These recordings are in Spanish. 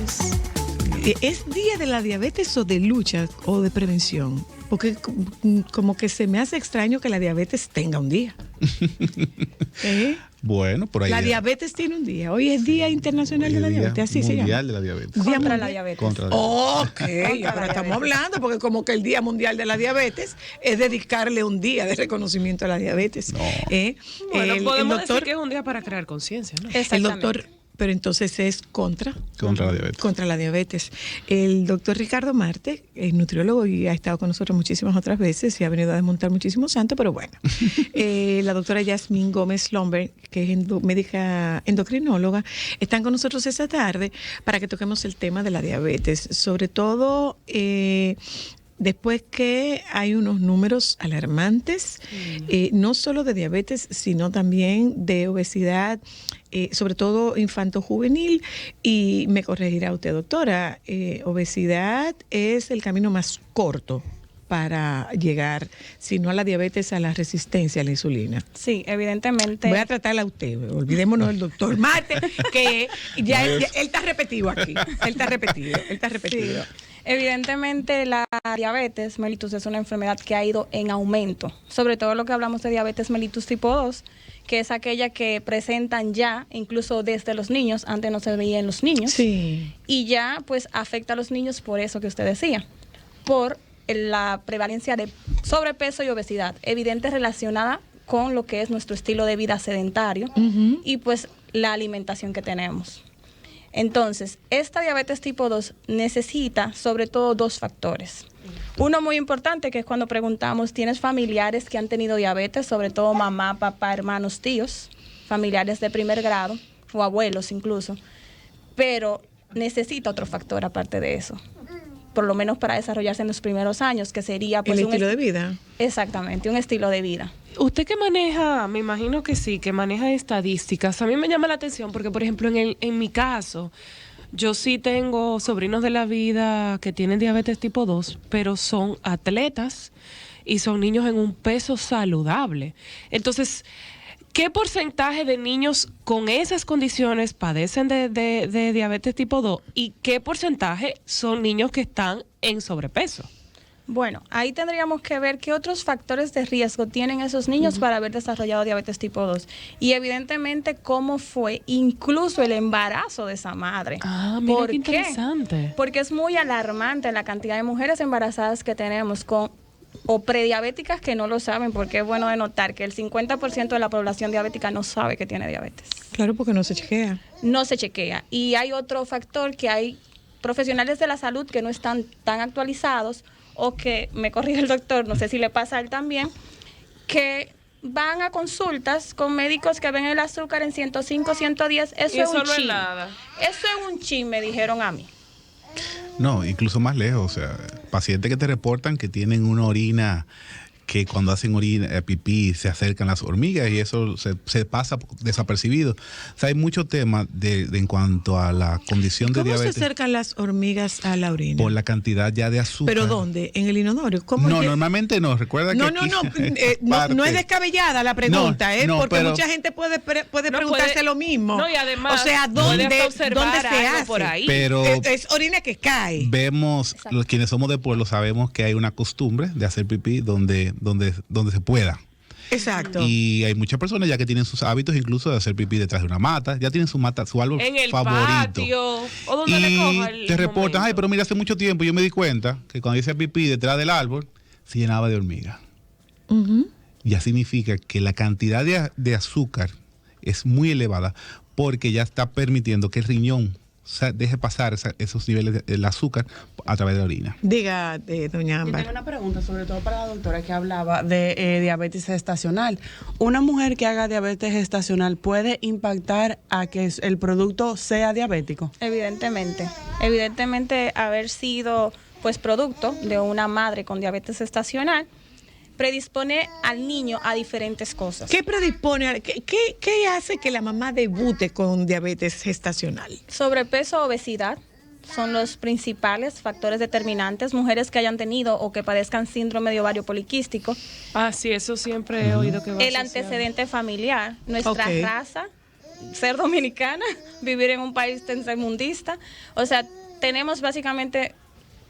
diabetes. ¿Es día de la diabetes o de lucha o de prevención? Porque como que se me hace extraño que la diabetes tenga un día. Bueno, por ahí. La diabetes tiene un día. Hoy es Día Internacional de la Diabetes, así se llama. Mundial de la Diabetes. Contra la diabetes. Contra la diabetes. Ok, ahora estamos hablando, porque como que el Día Mundial de la Diabetes es dedicarle un día de reconocimiento a la diabetes. No. Bueno, podemos doctor, decir que es un día para crear conciencia, ¿no? el doctor, pero entonces es contra la diabetes. Contra la diabetes. El doctor Ricardo Marte es nutriólogo y ha estado con nosotros muchísimas otras veces y ha venido a desmontar muchísimos santos, pero bueno. La doctora Yasmín Gómez Lomberg, que es médica endocrinóloga, están con nosotros esta tarde para que toquemos el tema de la diabetes, sobre todo después que hay unos números alarmantes, no solo de diabetes, sino también de obesidad, sobre todo infanto-juvenil, y me corregirá usted, doctora, obesidad es el camino más corto para llegar, si no a la diabetes, a la resistencia a la insulina. Sí, evidentemente. Voy a tratarla a usted, olvidémonos del doctor Marte, que ya él está repetido aquí, él está repetido. Sí. Evidentemente la diabetes mellitus es una enfermedad que ha ido en aumento, sobre todo lo que hablamos de diabetes mellitus tipo 2, que es aquella que presentan ya, incluso desde los niños, antes no se veía en los niños, sí, y ya pues afecta a los niños por eso que usted decía, por la prevalencia de sobrepeso y obesidad, evidente relacionada con lo que es nuestro estilo de vida sedentario y pues la alimentación que tenemos. Entonces, esta diabetes tipo 2 necesita sobre todo dos factores. Uno muy importante, que es cuando preguntamos, ¿tienes familiares que han tenido diabetes? Sobre todo mamá, papá, hermanos, tíos, familiares de primer grado o abuelos incluso. Pero necesita otro factor aparte de eso, por lo menos para desarrollarse en los primeros años, que sería pues el estilo de vida. Exactamente, un estilo de vida. Usted que maneja, me imagino que sí, que maneja estadísticas, a mí me llama la atención porque, por ejemplo, en mi caso, yo sí tengo sobrinos de la vida que tienen diabetes tipo 2, pero son atletas y son niños en un peso saludable. Entonces, ¿qué porcentaje de niños con esas condiciones padecen de diabetes tipo 2 y qué porcentaje son niños que están en sobrepeso? Bueno, ahí tendríamos que ver qué otros factores de riesgo tienen esos niños para haber desarrollado diabetes tipo 2. Y evidentemente cómo fue incluso el embarazo de esa madre. Ah, mira qué interesante. Porque es muy alarmante la cantidad de mujeres embarazadas que tenemos con o prediabéticas que no lo saben, porque es bueno de notar que el 50% de la población diabética no sabe que tiene diabetes. Claro, porque no se chequea. No se chequea. Y hay otro factor, que hay profesionales de la salud que no están tan actualizados, o que, me corrige el doctor, no sé si le pasa a él también, que van a consultas con médicos que ven el azúcar en 105, 110, eso es un no chin. es nada. Eso es un chin, me dijeron a mí. No, incluso más lejos, o sea, pacientes que te reportan que tienen una orina que cuando hacen orina, pipí, se acercan las hormigas y eso se pasa desapercibido. O sea, hay muchos temas en cuanto a la condición de diabetes. ¿Cómo se acercan las hormigas a la orina? Por la cantidad ya de azúcar. ¿Pero dónde? ¿En el inodoro? ¿Cómo no, normalmente no. Recuerda que no es descabellada la pregunta, porque mucha gente puede preguntarse lo mismo. No, y además, o sea, ¿dónde se hace? Por ahí. Pero es orina que cae. Vemos, los quienes somos de pueblo sabemos que hay una costumbre de hacer pipí donde se pueda. Exacto. Y hay muchas personas ya que tienen sus hábitos incluso de hacer pipí detrás de una mata, ya tienen su mata, su árbol en el favorito. Patio, o donde le coja el te reportan, momento. ay, pero mira, hace mucho tiempo yo me di cuenta que cuando hice pipí detrás del árbol se llenaba de hormigas. Ya significa que la cantidad de azúcar es muy elevada porque ya está permitiendo que el riñón deje pasar esos niveles del azúcar a través de la orina. Diga, doña Yo Ámbar. tengo una pregunta, sobre todo para la doctora que hablaba de diabetes gestacional. ¿Una mujer que haga diabetes gestacional puede impactar a que el producto sea diabético? Evidentemente. Evidentemente, haber sido pues producto de una madre con diabetes gestacional predispone al niño a diferentes cosas. ¿Qué predispone? ¿Qué hace que la mamá debute con diabetes gestacional? Sobrepeso, obesidad son los principales factores determinantes. Mujeres que hayan tenido o que padezcan síndrome de ovario poliquístico. Ah, sí, eso siempre he oído que va El asociado. antecedente familiar, nuestra raza ser dominicana, vivir en un país tercermundista. O sea, tenemos básicamente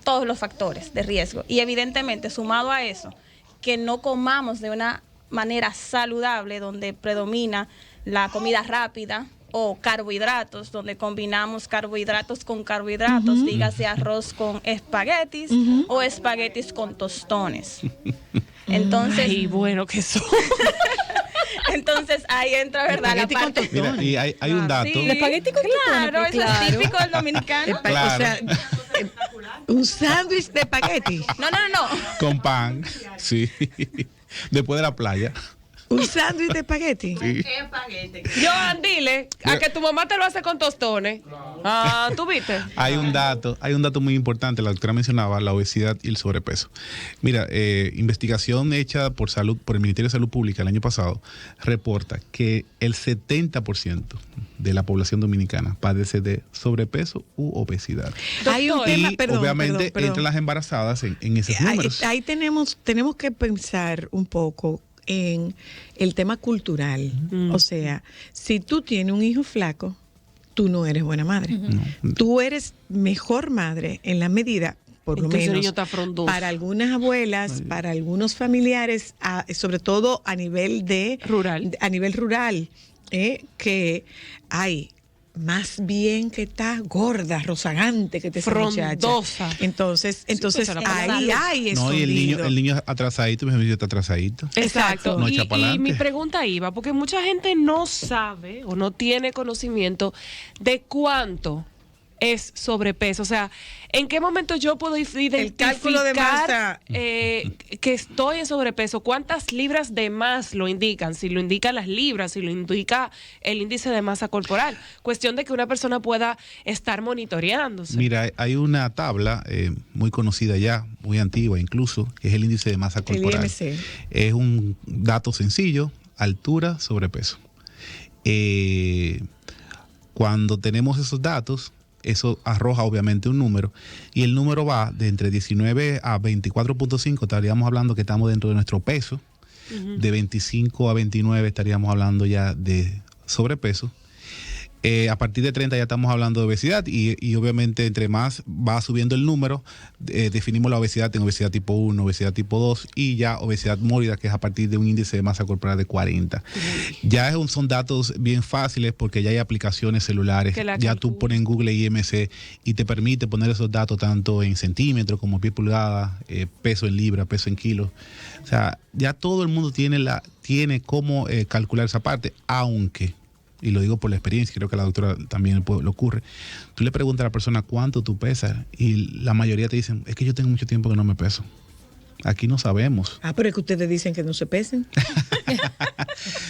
todos los factores de riesgo. Y evidentemente, sumado a eso, que no comamos de una manera saludable, donde predomina la comida rápida o carbohidratos, donde combinamos carbohidratos con carbohidratos, dígase arroz con espaguetis o espaguetis con tostones. Entonces, Y bueno, que son. entonces ahí entra, ¿verdad? La Espagueti con parte. tostones. Mira, y hay un dato. Sí, ¿El espagueti con tostones? claro, eso Claro. es típico del dominicano. Claro. O sea, un sándwich de espagueti. No. Con pan, sí. Después de la playa. Un sándwich de espagueti. Sí. Joan, dile a que tu mamá te lo hace con tostones. Ah, ¿tú viste? Hay un dato muy importante, la doctora mencionaba la obesidad y el sobrepeso. Mira, investigación hecha por el Ministerio de Salud Pública el año pasado reporta que el 70% de la población dominicana padece de sobrepeso u obesidad. Hay un tema, Y perdón, obviamente perdón. entre las embarazadas en esos números. Ahí tenemos que pensar un poco en el tema cultural. O sea, si tú tienes un hijo flaco, tú no eres buena madre. Tú eres mejor madre en la medida, por lo Entonces el menos, niño está frondoso. para algunas abuelas, para algunos familiares, sobre todo a nivel Rural. a nivel rural, que hay más bien que está gorda, rozagante que te esa muchacha. Frondosa. Entonces pues, a la ahí hay No, y escondido. el niño atrasadito, mi amigo está atrasadito. Exacto. No echa pa'lante. Y mi pregunta iba, porque mucha gente no sabe o no tiene conocimiento de cuánto es sobrepeso. O sea, ¿en qué momento yo puedo cálculo de masa. identificar que estoy en sobrepeso? ¿Cuántas libras de más lo indican? Si lo indican las libras, si lo indica el índice de masa corporal. Cuestión de que una persona pueda estar monitoreándose. Mira, hay una tabla muy conocida ya, muy antigua incluso, que es el índice de masa corporal. IMC. Es un dato sencillo, altura, sobrepeso. Cuando tenemos esos datos, eso arroja obviamente un número, y el número va de entre 19 a 24.5, estaríamos hablando que estamos dentro de nuestro peso. De 25 a 29 estaríamos hablando ya de sobrepeso. A partir de 30 ya estamos hablando de obesidad y obviamente entre más va subiendo el número, definimos la obesidad en obesidad tipo 1, obesidad tipo 2 y ya obesidad mórbida, que es a partir de un índice de masa corporal de 40. Ya son datos bien fáciles porque ya hay aplicaciones celulares, ya tú pones en Google IMC y te permite poner esos datos tanto en centímetros como pie pulgada, peso en libra, peso en kilos. O sea, ya todo el mundo tiene cómo calcular esa parte, aunque... y lo digo por la experiencia, creo que a la doctora también le ocurre, tú le preguntas a la persona cuánto tú pesas y la mayoría te dicen, es que yo tengo mucho tiempo que no me peso. Aquí no sabemos. Pero es que ustedes dicen que no se pesen.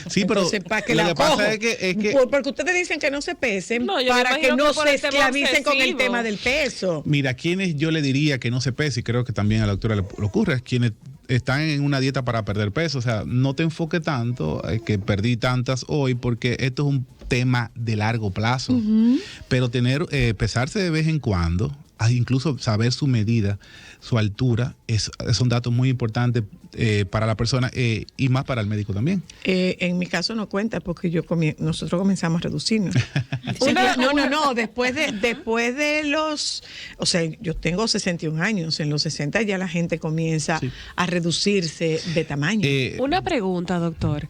Sí, pero Entonces, ¿para qué lo la que pasa cojo? es que Porque ustedes dicen que no se pesen, No, yo me para que imagino no que por se el tema esclavicen con el obsesivo. tema del peso. mira, quienes yo le diría que no se pese, y creo que también a la doctora le ocurre, es quienes están en una dieta para perder peso. O sea, no te enfoque tanto que perdí tantas hoy, porque esto es un tema de largo plazo. Pero pesarse de vez en cuando, incluso saber su medida, su altura, son datos muy importantes para la persona y más para el médico también. En mi caso no cuenta porque nosotros comenzamos a reducirnos. No. Después de los, o sea, yo tengo 61 años, en los 60 ya la gente comienza a reducirse de tamaño. Una pregunta, doctor.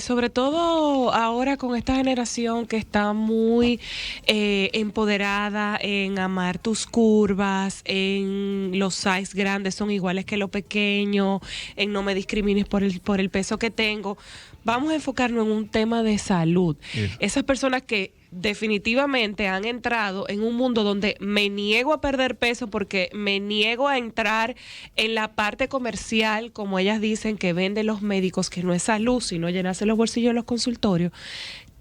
Sobre todo ahora con esta generación que está muy empoderada en amar tus curvas, en los size grandes son iguales que lo pequeño, en no me discrimines por el peso que tengo. Vamos a enfocarnos en un tema de salud. Esas personas que definitivamente han entrado en un mundo donde me niego a perder peso porque me niego a entrar en la parte comercial, como ellas dicen, que venden los médicos, que no es salud, sino llenarse los bolsillos en los consultorios.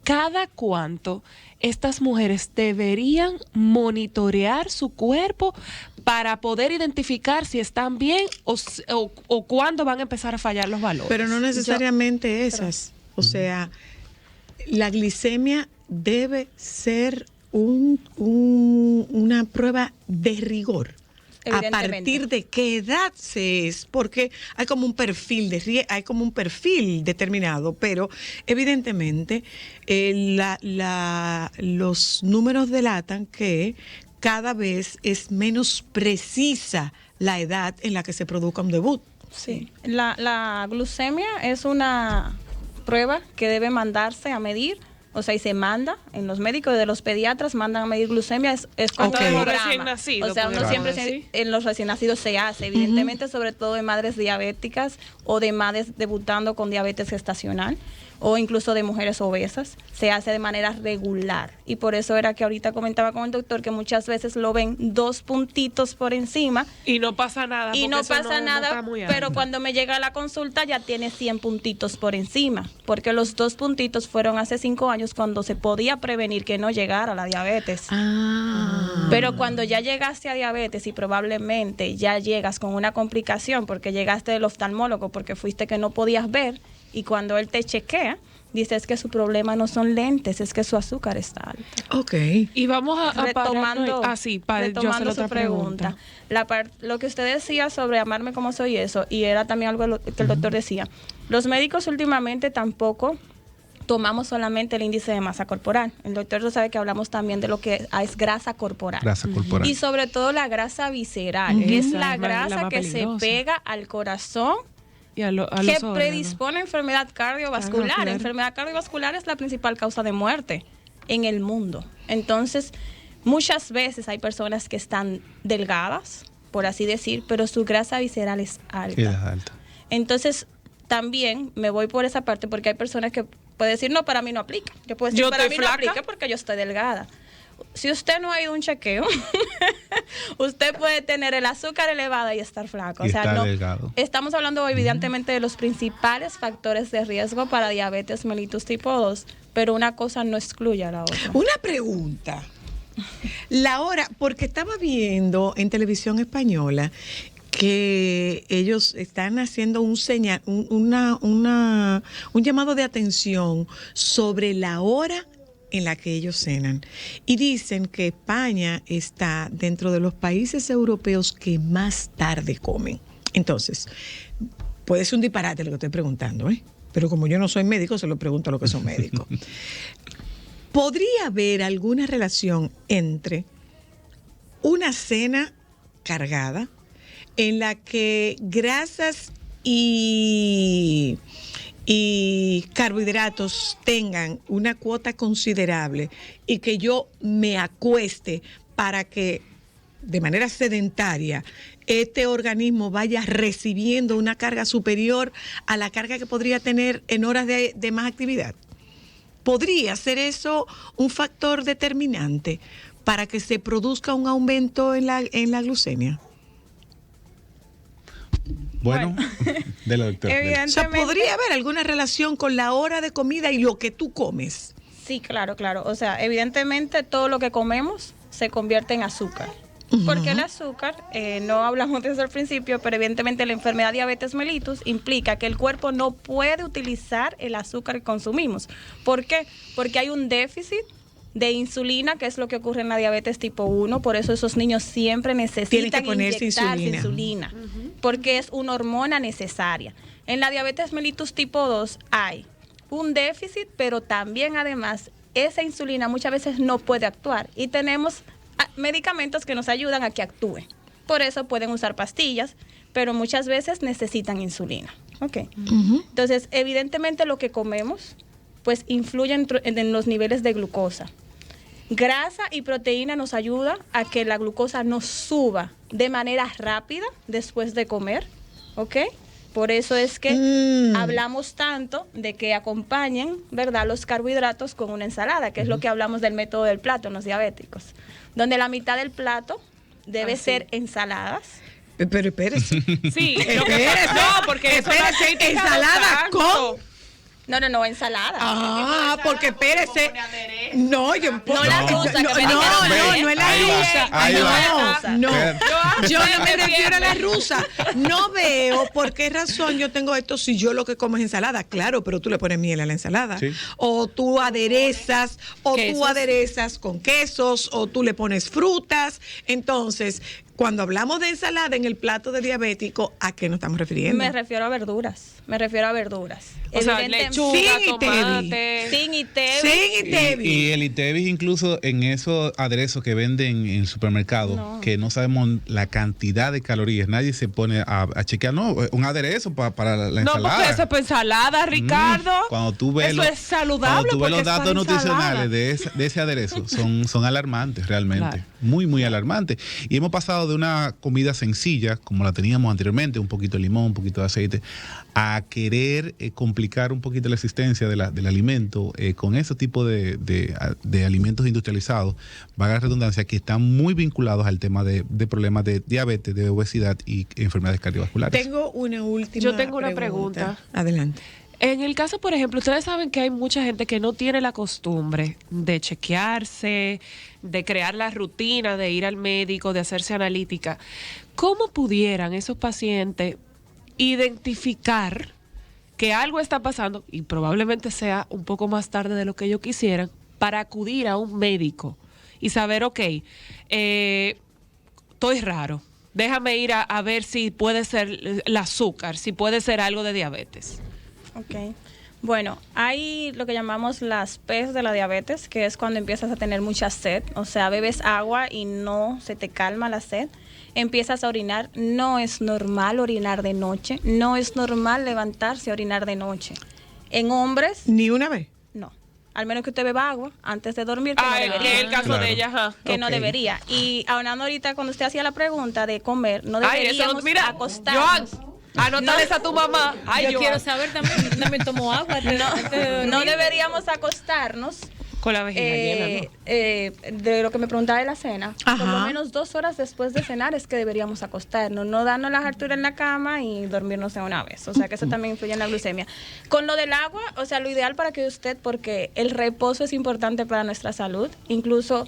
¿Cada cuánto estas mujeres deberían monitorear su cuerpo para poder identificar si están bien o cuándo van a empezar a fallar los valores? Pero no necesariamente esas. O sea, la glicemia debe ser una prueba de rigor. ¿A partir de qué edad se es? Porque hay como un perfil determinado, pero evidentemente los números delatan que cada vez es menos precisa la edad en la que se produzca un debut. Sí, la glucemia es una prueba que debe mandarse a medir, o sea, y se manda en los médicos de los pediatras, mandan a medir glucemia, es como Okay. un Los programa. recién nacidos, O sea, uno podemos siempre decir. en los recién nacidos se hace, evidentemente, sobre todo en madres diabéticas o de madres debutando con diabetes gestacional o incluso de mujeres obesas, se hace de manera regular. Y por eso era que ahorita comentaba con el doctor que muchas veces lo ven 2 puntitos por encima Y no pasa nada. y porque no eso pasa no nada, está muy pero alto. cuando me llega a la consulta ya tiene 100 puntitos por encima, porque los 2 puntitos fueron hace 5 años cuando se podía prevenir que no llegara a la diabetes. Pero cuando ya llegaste a diabetes y probablemente ya llegas con una complicación porque llegaste del oftalmólogo porque fuiste que no podías ver, y cuando él te chequea, dice es que su problema no son lentes, es que su azúcar está alta. Ok. Y vamos a Retomando, para yo hacer retomando otra su pregunta. Lo que usted decía sobre amarme como soy, eso, y era también algo que el doctor decía. Los médicos últimamente tampoco tomamos solamente el índice de masa corporal. El doctor lo sabe que hablamos también de lo que es grasa corporal. Grasa corporal. Y sobre todo la grasa visceral, que es Esa la es la grasa más que se peligrosa. pega al corazón, y a los que órganos. predispone a enfermedad cardiovascular. Cardiovascular. Enfermedad cardiovascular es la principal causa de muerte en el mundo. Entonces, muchas veces hay personas que están delgadas, por así decir, pero su grasa visceral es alta. Y la alta. Entonces, también me voy por esa parte porque hay personas que pueden decir, no, para mí no aplica. Yo puedo decir, Yo para mí estoy no flaca. aplica porque yo estoy delgada. Si usted no ha ido a un chequeo, usted puede tener el azúcar elevada y estar flaco. Y estar delgado. Estamos hablando evidentemente de los principales factores de riesgo para diabetes mellitus tipo 2, pero una cosa no excluye a la otra. Una pregunta. La hora, porque estaba viendo en televisión española que ellos están haciendo un llamado de atención sobre la hora en la que ellos cenan. Y dicen que España está dentro de los países europeos que más tarde comen. Entonces, puede ser un disparate lo que estoy preguntando, ¿eh? Pero como yo no soy médico, se lo pregunto a los que son médicos. ¿Podría haber alguna relación entre una cena cargada en la que grasas y carbohidratos tengan una cuota considerable y que yo me acueste para que de manera sedentaria este organismo vaya recibiendo una carga superior a la carga que podría tener en horas de más actividad? ¿Podría ser eso un factor determinante para que se produzca un aumento en la glucemia? Bueno, de la doctora. Evidente- O sea, ¿podría haber alguna relación con la hora de comida y lo que tú comes? Sí, claro, claro. O sea, evidentemente todo lo que comemos se convierte en azúcar. Porque el azúcar, no hablamos de eso al principio, pero evidentemente la enfermedad diabetes mellitus implica que el cuerpo no puede utilizar el azúcar que consumimos. ¿Por qué? Porque hay un déficit de insulina, que es lo que ocurre en la diabetes tipo 1, por eso esos niños siempre Tienen necesitan que ponerse inyectarse insulina. porque es una hormona necesaria. En la diabetes mellitus tipo 2 hay un déficit, pero también además esa insulina muchas veces no puede actuar y tenemos medicamentos que nos ayudan a que actúe. Por eso pueden usar pastillas, pero muchas veces necesitan insulina. Okay. Entonces, evidentemente lo que comemos pues influye en los niveles de glucosa. Grasa y proteína nos ayuda a que la glucosa no suba de manera rápida después de comer, ¿ok? Por eso es que hablamos tanto de que acompañen, ¿verdad?, los carbohidratos con una ensalada, que es lo que hablamos del método del plato en los diabéticos, donde la mitad del plato debe ser ensaladas. Pero espérese. Sí, Espérese. no, porque eso es aceite ensalada cada tanto. con... No, ensalada. Ah, porque espérese. No, yo No la rusa, que me dijeron no es la Ahí va, rusa. ahí va. No, Espera. yo no me refiero a la rusa. No veo por qué razón yo tengo esto si yo lo que como es ensalada. Claro, pero tú le pones miel a la ensalada. Sí. O tú aderezas, Quesos. con quesos, o tú le pones frutas. Entonces, cuando hablamos de ensalada en el plato de diabético, ¿a qué nos estamos refiriendo? Me refiero a verduras. O sea, lechuga, Sin tomate. Sin Itevi. Sin Itevi. Y el Itevis incluso en esos aderezos que venden en el supermercado, No. que no sabemos la cantidad de calorías, nadie se pone a chequear, no, un aderezo para la No, ensalada. porque eso es para ensalada, Ricardo. Cuando tú ves eso es saludable. cuando tú ves los porque es datos para ensalada. nutricionales de ese aderezo, son alarmantes realmente, Claro. muy alarmantes. Y hemos pasado de una comida sencilla, como la teníamos anteriormente, un poquito de limón, un poquito de aceite, a querer complicar un poquito la existencia del alimento con ese tipo de alimentos industrializados, valga la redundancia, que están muy vinculados al tema de problemas de diabetes, de obesidad y enfermedades cardiovasculares. Tengo una última Yo tengo una pregunta. Adelante. En el caso, por ejemplo, ustedes saben que hay mucha gente que no tiene la costumbre de chequearse, de crear la rutina, de ir al médico, de hacerse analítica. ¿Cómo pudieran esos pacientes identificar que algo está pasando, y probablemente sea un poco más tarde de lo que ellos quisieran, para acudir a un médico y saber, ok, estoy raro, déjame ir a ver si puede ser el azúcar, si puede ser algo de diabetes? Ok. Bueno, hay lo que llamamos las P's de la diabetes, que es cuando empiezas a tener mucha sed, o sea, bebes agua y no se te calma la sed, empiezas a orinar, no es normal orinar de noche, no es normal levantarse a orinar de noche. En hombres, ¿Ni una vez? no. Al menos que usted beba agua antes de dormir, que no Que debería. es el caso Claro. de ella, ajá. Que no Ok. debería. Y hablando ahorita, cuando usted hacía la pregunta de comer, no Ay, eso deberíamos no, mira, acostarnos. anótales a tu mamá. Ay, Yo Joan. quiero saber también tomo agua. antes de dormir. No deberíamos acostarnos Con la vejiga llena, ¿no? de lo que me preguntaba de la cena. Por lo Ajá. menos 2 horas después de cenar es que deberíamos acostarnos, no darnos las alturas en la cama y dormirnos de una vez. O sea que eso también influye en la glucemia. Con lo del agua, o sea, lo ideal para que usted, porque el reposo es importante para nuestra salud, incluso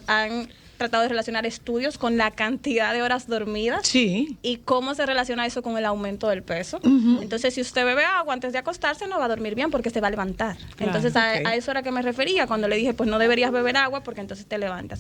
han tratado de relacionar estudios con la cantidad de horas dormidas. Sí. ¿Y cómo se relaciona eso con el aumento del peso? Entonces, si usted bebe agua antes de acostarse, no va a dormir bien porque se va a levantar. Entonces, ok. a eso era que me refería cuando le dije, pues no deberías beber agua porque entonces te levantas.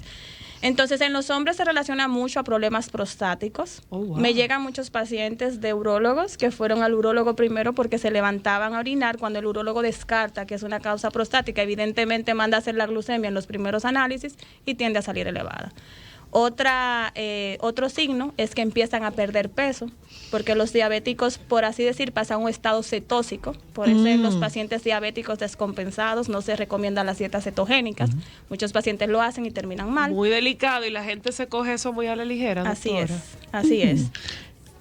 Entonces, en los hombres se relaciona mucho a problemas prostáticos. Oh, wow. Me llegan muchos pacientes de urólogos que fueron al urólogo primero porque se levantaban a orinar. Cuando el urólogo descarta que es una causa prostática, evidentemente manda a hacer la glucemia en los primeros análisis y tiende a salir elevada. Otro signo es que empiezan a perder peso, porque los diabéticos, por así decir, pasan a un estado cetósico. Por eso en los pacientes diabéticos descompensados no se recomiendan las dietas cetogénicas. Muchos pacientes lo hacen y terminan mal. Muy delicado y la gente se coge eso muy a la ligera. Así doctora. es, así es.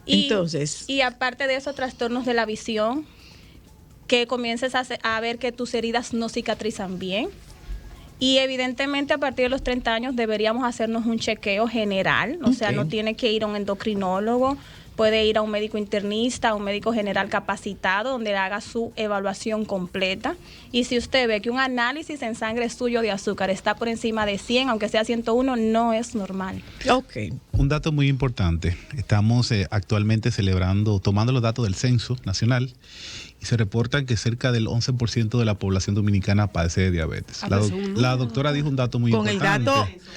Entonces. Y aparte de eso, trastornos de la visión, que comiences a ver que tus heridas no cicatrizan bien. Y evidentemente a partir de los 30 años deberíamos hacernos un chequeo general, o sea, Ok. no tiene que ir a un endocrinólogo, puede ir a un médico internista, a un médico general capacitado donde le haga su evaluación completa. Y si usted ve que un análisis en sangre suyo de azúcar está por encima de 100, aunque sea 101, no es normal. Ok. Un dato muy importante. Estamos actualmente tomando los datos del Censo Nacional y se reportan que cerca del 11% de la población dominicana padece de diabetes. La doctora dijo un dato muy importante.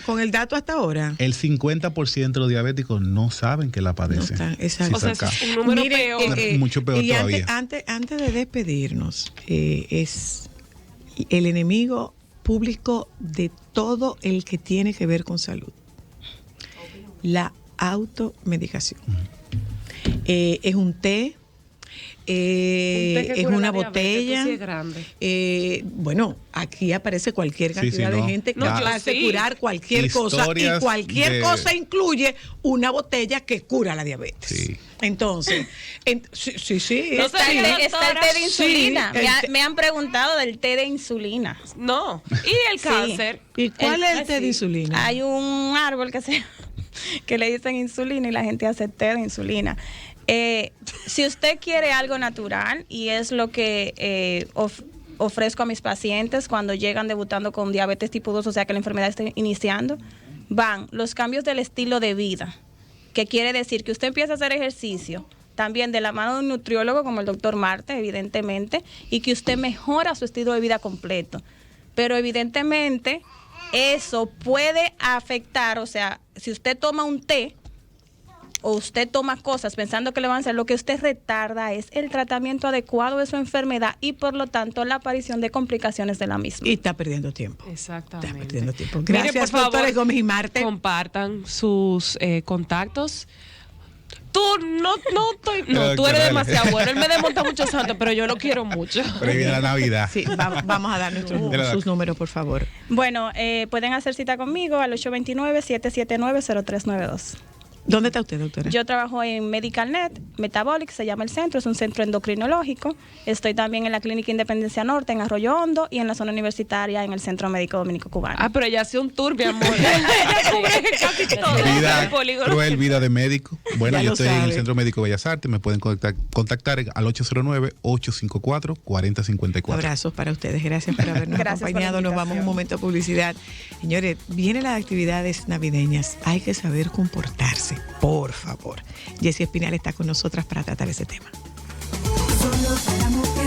Con el dato hasta ahora. El 50% de los diabéticos no saben que la padecen. No están, exacto. O sea, Sí, eso es un número Mire, peor. Mucho peor y todavía. Antes de despedirnos, es el enemigo público de todo el que tiene que ver con salud. La automedicación. Es un té. Es una botella. Sí es grande. Bueno, aquí aparece cualquier Sí, cantidad sí, de no. gente que No, va yo a sí. curar cualquier cosa, y Historias cualquier de- cosa incluye una botella que cura la diabetes. Sí. Entonces, sí. No Está, sé, el té, doctora, está el té de insulina. sí, Me han preguntado del té de insulina. No. Y el Sí. cáncer. ¿Y cuál es el té de insulina? Hay un árbol que le dicen insulina y la gente hace té de insulina. Si usted quiere algo natural y es lo que ofrezco a mis pacientes cuando llegan debutando con diabetes tipo 2, o sea que la enfermedad está iniciando, van los cambios del estilo de vida, que quiere decir que usted empieza a hacer ejercicio, también de la mano de un nutriólogo como el doctor Marte, evidentemente, y que usted mejora su estilo de vida completo. Pero evidentemente eso puede afectar, o sea, si usted toma un té o usted toma cosas pensando que le van a hacer, lo que usted retarda es el tratamiento adecuado de su enfermedad y por lo tanto la aparición de complicaciones de la misma. Y está perdiendo tiempo. Exactamente. Está perdiendo tiempo. Mire, Gracias, por favor, doctora Gómez y Marte. compartan sus contactos. Tú tú eres Dale. demasiado bueno. Él me desmonta mucho santo, pero yo lo quiero mucho. Pero ahí viene la Navidad. Sí, vamos a dar sus números, por favor. Bueno, pueden hacer cita conmigo al 829-779-0392. ¿Dónde está usted, doctora? Yo trabajo en MedicalNet, Metabolic, se llama el centro, es un centro endocrinológico. Estoy también en la Clínica Independencia Norte, en Arroyo Hondo, y en la zona universitaria, en el Centro Médico Dominico Cubano. Ah, pero ella hace un tour, mi amor. Ella cubre casi todo Vida el polígono. cruel, vida de médico. Bueno, Ya yo lo estoy en el sabe. Centro Médico Bellas Artes. Me pueden contactar al 809-854-4054. Abrazos para ustedes. Gracias por habernos Gracias por la acompañado. Nos vamos a un invitación. momento de publicidad. Señores, vienen las actividades navideñas. Hay que saber comportarse, por favor. Jessie Espinal está con nosotras para tratar ese tema. Solo para mujeres.